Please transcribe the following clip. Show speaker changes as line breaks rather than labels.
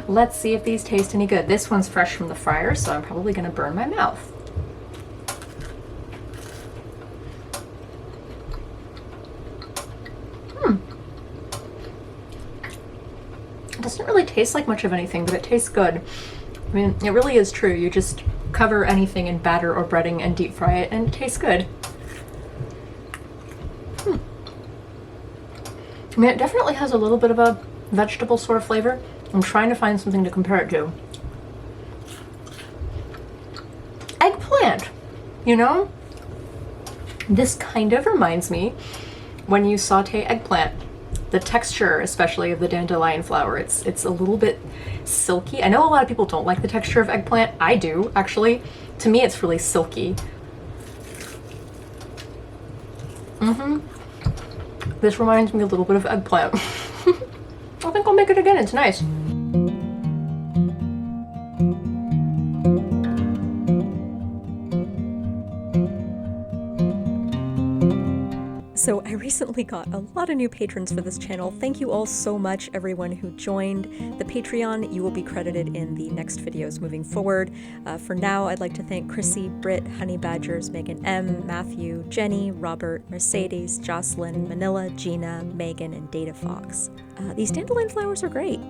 Let's see if these taste any good. This one's fresh from the fryer, so I'm probably gonna burn my mouth. It doesn't really taste like much of anything, but it tastes good. I mean, it really is true. You just cover anything in batter or breading and deep fry it, and it tastes good. I mean, it definitely has a little bit of a vegetable sort of flavor. I'm trying to find something to compare it to. Eggplant, you know? This kind of reminds me when you saute eggplant. The texture, especially of the dandelion flower, it's a little bit silky. I know a lot of people don't like the texture of eggplant. I do, actually. To me, it's really silky. This reminds me a little bit of eggplant. I think I'll make it again. It's nice. So I recently got a lot of new patrons for this channel. Thank you all so much, everyone who joined the Patreon. You will be credited in the next videos moving forward. For now, I'd like to thank Chrissy, Britt, Honey Badgers, Megan M, Matthew, Jenny, Robert, Mercedes, Jocelyn, Manila, Gina, Megan, and Data Fox. These dandelion flowers are great.